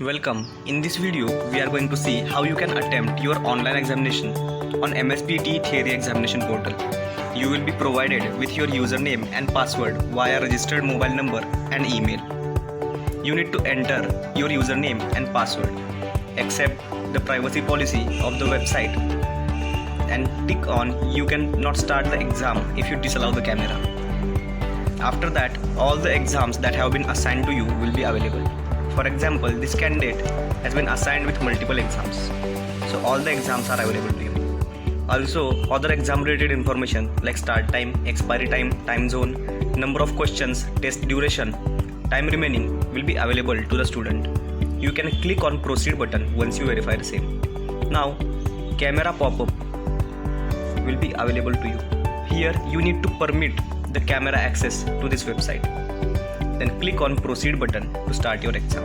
Welcome. In this video, we are going to see how you can attempt your online examination on MSPT Theory Examination Portal. You will be provided with your username and password via registered mobile number and email. You need to enter your username and password, accept the privacy policy of the website, and tick on "You cannot start the exam" if you disallow the camera. After that, all the exams that have been assigned to you will be available. For example, this candidate has been assigned with multiple exams, so all the exams are available to you. Also, other exam related information like start time, expiry time, time zone, number of questions, test duration, time remaining will be available to the student. You can click on proceed button once you verify the same. Now, camera pop-up will be available to you. Here you need to permit the camera access to this website. Then click on proceed button to start your exam.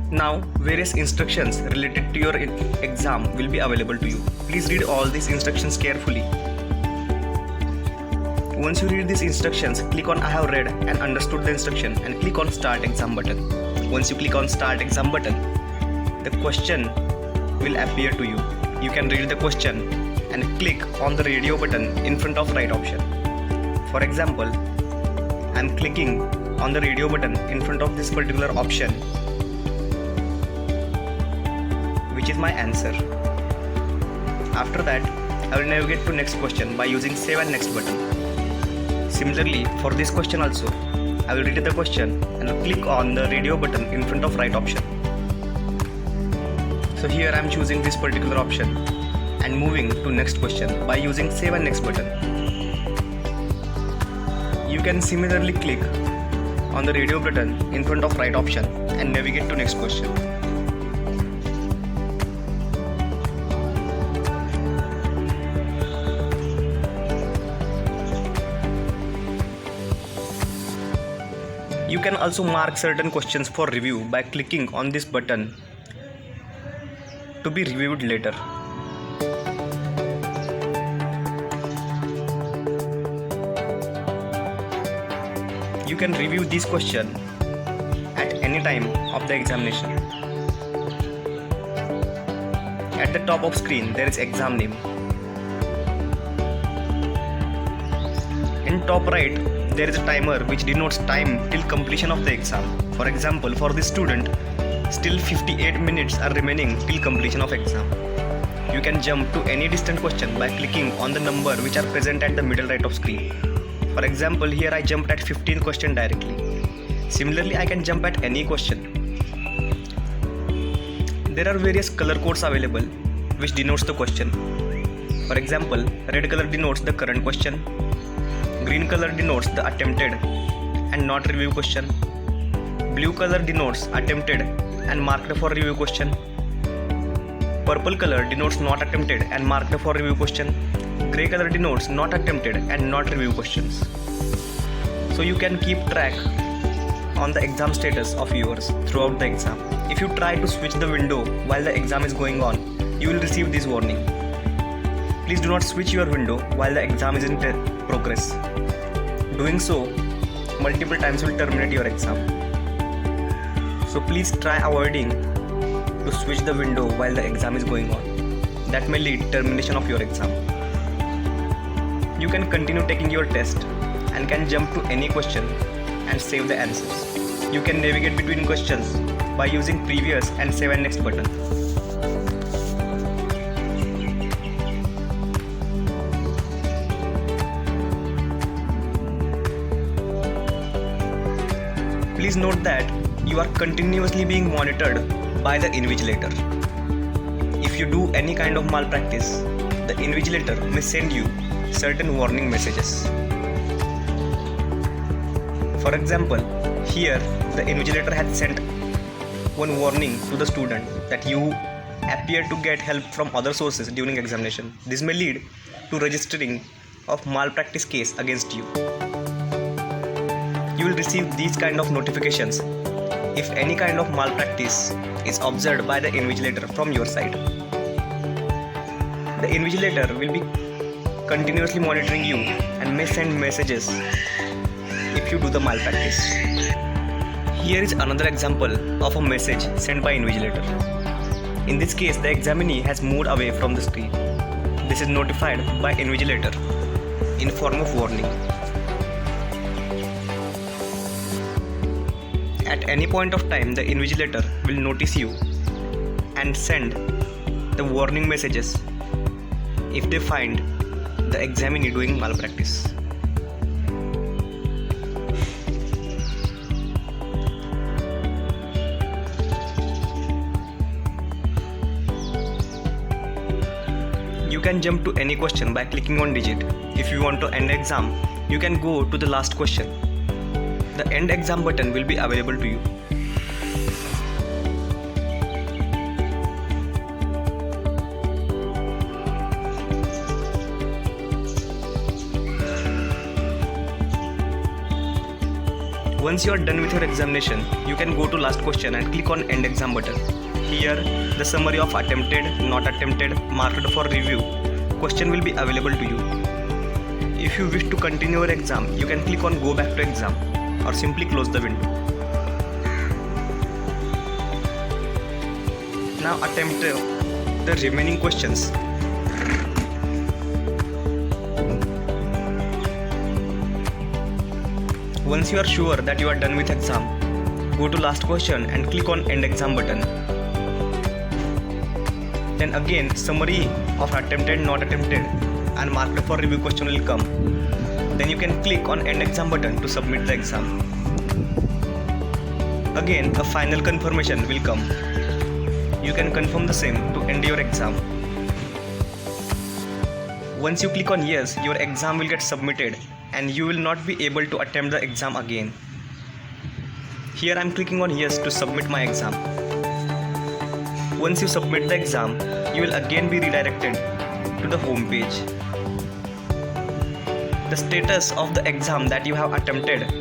Now various instructions related to your exam will be available to you. Please read all these instructions carefully. Once you read these instructions, click on I have read and understood the instruction and click on start exam button. Once you click on start exam button, the question will appear to you. You can read the question and click on the radio button in front of right option. For example, I am clicking on the radio button in front of this particular option, which is my answer. After that, I will navigate to next question by using save and next button. Similarly, for this question also, I will read the question and click on the radio button in front of right option. So here I am choosing this particular option and moving to next question by using save and next button. You can similarly click on the radio button in front of right option and navigate to next question. You can also mark certain questions for review by clicking on this button to be reviewed later. You can review this question at any time of the examination. At the top of screen there is exam name. In top right there is a timer which denotes time till completion of the exam. For example, for this student, still 58 minutes are remaining till completion of exam. You can jump to any distant question by clicking on the number which are present at the middle right of screen. For example, here I jumped at 15 question directly. Similarly, I can jump at any question. There are various color codes available which denotes the question. For example, red color denotes the current question, green color denotes the attempted and not review question, blue color denotes attempted and marked for review question, purple color denotes not attempted and marked for review question, grey color denotes not attempted and not review questions. So you can keep track on the exam status of yours throughout the exam. If you try to switch the window while the exam is going on, you will receive this warning. Please do not switch your window while the exam is in progress. Doing so multiple times will terminate your exam. So please try avoiding to switch the window while the exam is going on. That may lead termination of your exam. You can continue taking your test and can jump to any question and save the answers. You can navigate between questions by using previous and save and next button. Please note that you are continuously being monitored by the invigilator. If you do any kind of malpractice, the invigilator may send you certain warning messages. For example, here the invigilator had sent one warning to the student that you appear to get help from other sources during examination. This may lead to registering of malpractice case against you. You will receive these kind of notifications if any kind of malpractice is observed by the invigilator from your side. The invigilator will be continuously monitoring you and may send messages if you do the malpractice. Here is another example of a message sent by invigilator. In this case, the examinee has moved away from the screen. This is notified by invigilator in form of warning. At any point of time, the invigilator will notice you and send the warning messages if they find the examinee doing malpractice. You can jump to any question by clicking on digit. If you want to end exam, you can go to the last question. The end exam button will be available to you. Once you are done with your examination, you can go to last question and click on end exam button. Here, the summary of attempted, not attempted, marked for review question will be available to you. If you wish to continue your exam, you can click on go back to exam or simply close the window. Now attempt the remaining questions. Once you are sure that you are done with exam, go to last question and click on end exam button. Then again summary of attempted, not attempted and marked for review question will come. Then you can click on end exam button to submit the exam. Again a final confirmation will come. You can confirm the same to end your exam. Once you click on yes, your exam will get submitted and you will not be able to attempt the exam again. Here I am clicking on yes to submit my exam. Once you submit the exam, you will again be redirected to the home page. The status of the exam that you have attempted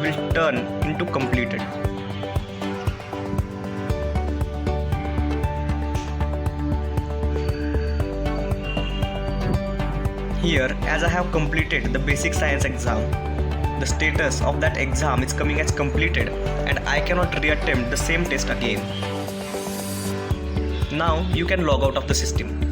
will turn into completed. Here, as I have completed the basic science exam, the status of that exam is coming as completed and I cannot reattempt the same test again. Now you can log out of the system.